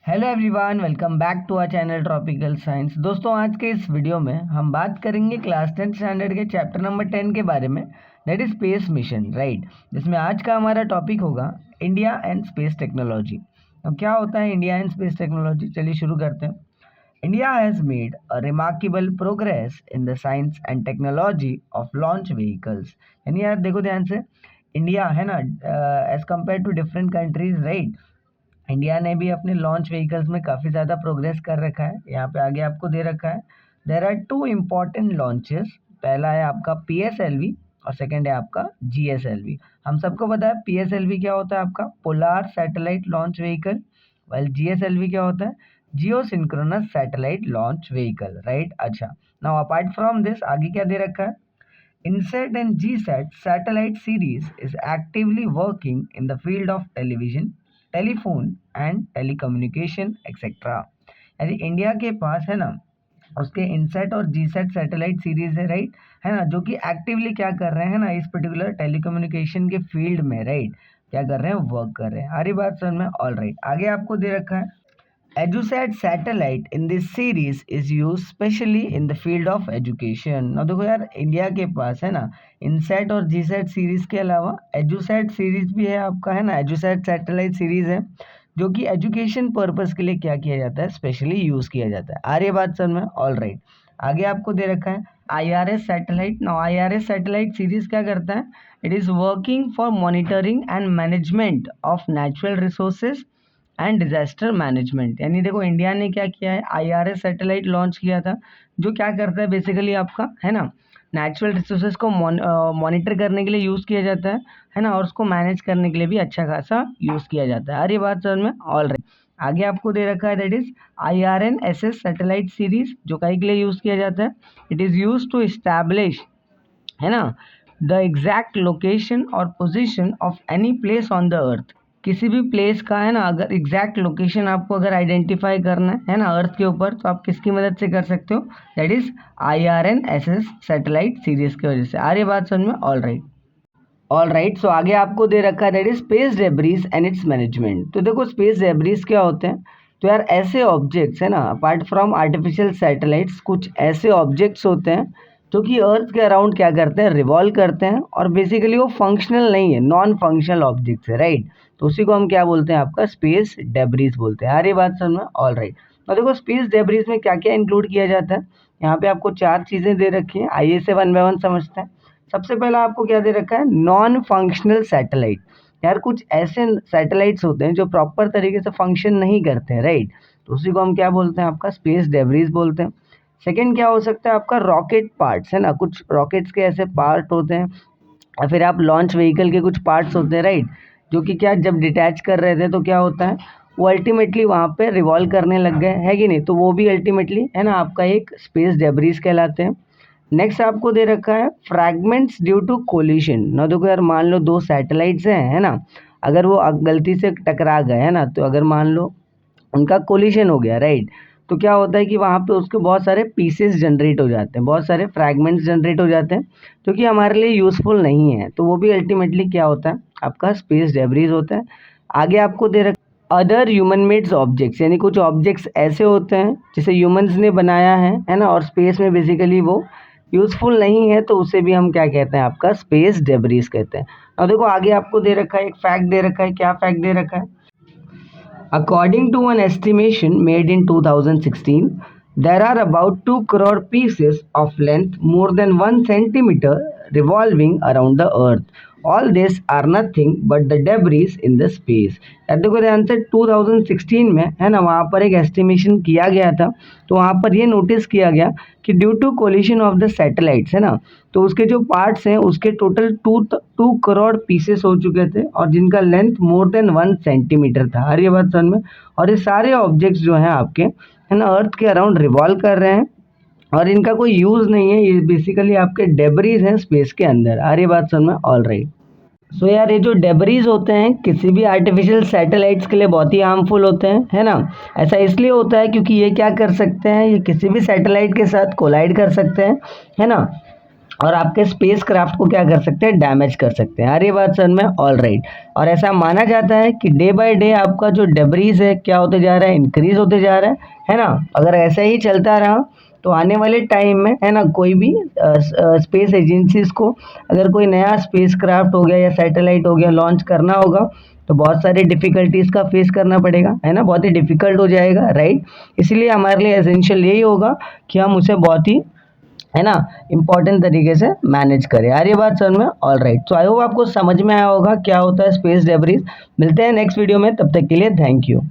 Hello everyone, welcome back to our channel tropical science. दोस्तों, आज के इस वीडियो में हम बात करेंगे क्लास 10 स्टैंडर्ड के चैप्टर नंबर 10 के बारे में, that is space mission, right. जिसमें आज का हमारा टॉपिक होगा इंडिया एंड स्पेस टेक्नोलॉजी। तो क्या होता है इंडिया एंड स्पेस टेक्नोलॉजी, चलिए शुरू करते हैं। India has made a remarkable progress in the science and technology of launch vehicles. यानी यार देखो ध्यान से, इंडिया है ना, as compare to different countries, right. India ने भी अपने लॉन्च व्हीकल्स में काफ़ी ज़्यादा प्रोग्रेस कर रखा है। यहाँ पे आगे आपको दे रखा है, there are two important launches. पहला है आपका PSLV और सेकंड है आपका GSLV। हम सबको पता है PSLV क्या होता है, आपका polar satellite launch vehicle, well GSLV क्या होता है, geo synchronous satellite launch vehicle, right. अच्छा, नाउ अपार्ट फ्रॉम दिस आगे क्या दे रखा है, INSAT and GSAT satellite series is actively working in the field of television, telephone and telecommunication etcetera. यानी India के पास है ना, उसके इनसेट और जीसेट सैटेलाइट सीरीज है, राइट, है ना, जो कि एक्टिवली क्या कर रहे हैं ना, इस पर्टिकुलर टेलीकम्युनिकेशन के फील्ड में, राइट, क्या कर रहे हैं, वर्क कर रहे हैं। हरी बात समझ में, ऑल राइट। आगे आपको दे रखा है, EduSat satellite in this series is used specially in the field of education। ना देखो यार, इंडिया के पास है ना इनसेट और जीसेट सीरीज के अलावा EduSat सीरीज भी है आपका, है ना, EduSat सैटेलाइट सीरीज है, जो कि एजुकेशन पर्पस के लिए क्या किया जाता है, स्पेशली यूज़ किया जाता है। आ रही है बात समझ में, ऑल राइट। आगे आपको दे रखा है IRS सैटेलाइट। ना IRS सैटेलाइट सीरीज क्या करता है, it is working for monitoring and management of natural resources and disaster management. यानी देखो इंडिया ने क्या किया है, IRS सैटेलाइट लॉन्च किया था, जो क्या करता है बेसिकली आपका, है ना, नेचुरल रिसोर्सेज को मॉनिटर करने के लिए यूज़ किया जाता है ना, और उसको मैनेज करने के लिए भी अच्छा खासा यूज़ किया जाता है। अरे बात समझ में, ऑल राइट। आगे आपको दे रखा है, that is IRNSS satellite series, जो कहीं के लिए यूज़ किया जाता है, it is use to establish, है ना, द एग्जैक्ट लोकेशन और position of any place on the earth. किसी भी प्लेस का, है ना, अगर एग्जैक्ट लोकेशन आपको अगर आइडेंटिफाई करना है ना अर्थ के ऊपर, तो आप किसकी मदद से कर सकते हो, that is IRNSS satellite series की वजह से। आ रही बात समझ में, ऑल राइट। ऑल राइट, सो आगे आपको दे रखा है, that is space debris and it's management. तो देखो स्पेस डेब्रीज क्या होते हैं, तो यार ऐसे ऑब्जेक्ट्स, है ना, अपार्ट फ्रॉम आर्टिफिशियल सैटेलाइट्स, कुछ ऐसे ऑब्जेक्ट्स होते हैं जो कि अर्थ के अराउंड क्या करते हैं, रिवॉल्व करते हैं, और बेसिकली वो फंक्शनल नहीं है, नॉन फंक्शनल ऑब्जेक्ट्स है, राइट। तो उसी को हम क्या बोलते हैं, आपका स्पेस डेब्रीज बोलते हैं। आ रही बात समझ में, ऑल राइट। और देखो स्पेस डेब्रीज में क्या क्या इंक्लूड किया जाता है, यहाँ पे आपको 4 चीज़ें दे रखी हैं, आइए से वन बाय वन समझते हैं। सबसे पहला आपको क्या दे रखा है, नॉन फंक्शनल सैटेलाइट। यार कुछ ऐसे सैटेलाइट्स होते हैं जो प्रॉपर तरीके से फंक्शन नहीं करते हैं, राइट, तो उसी को हम क्या बोलते हैं, आपका स्पेस डेब्रीज बोलते हैं। सेकंड क्या हो सकता है, आपका रॉकेट पार्ट्स, है ना, कुछ रॉकेट्स के ऐसे पार्ट होते हैं, या फिर आप लॉन्च व्हीकल के कुछ पार्ट्स होते हैं, राइट, जो कि क्या जब डिटैच कर रहे थे तो क्या होता है, वो अल्टीमेटली वहाँ पे रिवॉल्व करने लग गए, है कि नहीं, तो वो भी अल्टीमेटली, है ना, आपका एक स्पेस डेब्रीज कहलाते हैं। नेक्स्ट आपको दे रखा है फ्रैगमेंट्स ड्यू टू कोलिशन। ना देखो यार, मान लो 2 सैटेलाइट्स हैं, है ना, अगर वो गलती से टकरा गए, है ना, तो अगर मान लो उनका कोलिशन हो गया, राइट, तो क्या होता है कि वहाँ पे उसके बहुत सारे पीसेस जनरेट हो जाते हैं, बहुत सारे फ्रैगमेंट्स जनरेट हो जाते हैं, जो कि हमारे लिए यूज़फुल नहीं है, तो वो भी अल्टीमेटली क्या होता है, आपका स्पेस डेब्रीज होता है। आगे आपको दे रखा अदर ह्यूमन मेड्स ऑब्जेक्ट्स, यानी कुछ ऑब्जेक्ट्स ऐसे होते हैं जिसे ह्यूमंस ने बनाया है ना, और स्पेस में बेसिकली वो यूज़फुल नहीं है, तो उसे भी हम क्या कहते हैं, आपका स्पेस डेब्रीज कहते हैं। अब देखो आगे आपको दे रखा है, एक फैक्ट दे रखा है, क्या फैक्ट दे रखा है, according to an estimation made in 2016, there are about 2 crore pieces of length more than 1 centimeter revolving around the earth. All these are nothing but the debris in the space। यार देखो ध्यान से, 2016 में, है ना, वहाँ पर एक एस्टिमेशन किया गया था, तो वहाँ पर ये नोटिस किया गया कि due to collision of the satellites, है ना, तो उसके जो पार्ट्स हैं उसके टोटल 2 करोड़ पीसेस हो चुके थे, और जिनका लेंथ मोर देन 1 सेंटीमीटर था। हर ये बात समझ में, और ये सारे ऑब्जेक्ट्स जो हैं आपके, है ना, अर्थ के अराउंड रिवॉल्व कर रहे हैं, और इनका कोई यूज़ नहीं है, ये बेसिकली आपके डेब्रीज हैं स्पेस के अंदर। आ रही बात समझ में, ऑल राइट। सो यार ये जो डेब्रीज होते हैं किसी भी आर्टिफिशियल सैटेलाइट्स के लिए बहुत ही हार्मफुल होते हैं, है ना। ऐसा इसलिए होता है क्योंकि ये क्या कर सकते हैं, ये किसी भी सैटेलाइट के साथ कोलाइड कर सकते हैं, है ना, और आपके स्पेस क्राफ्ट को क्या कर सकते हैं, डैमेज कर सकते हैं। आ रही बात समझ में? All right. और ऐसा माना जाता है कि डे बाय डे आपका जो डेब्रीज है क्या होते जा रहा है, इंक्रीज होते जा रहा है ना। अगर ऐसा ही चलता रहा तो आने वाले टाइम में, है ना, कोई भी स्पेस एजेंसीज को अगर कोई नया स्पेस क्राफ्ट हो गया या सैटेलाइट हो गया लॉन्च करना होगा तो बहुत सारी डिफ़िकल्टीज़ का फेस करना पड़ेगा, है ना, बहुत ही डिफ़िकल्ट हो जाएगा, राइट। इसलिए हमारे लिए एसेंशियल यही होगा कि हम उसे बहुत ही, है ना, इंपॉर्टेंट तरीके से मैनेज करें। आ रही है बात समझ में? All right. तो आई होप आपको समझ में आया होगा क्या होता है स्पेस डेब्रिस। मिलते हैं नेक्स्ट वीडियो में, तब तक के लिए थैंक यू।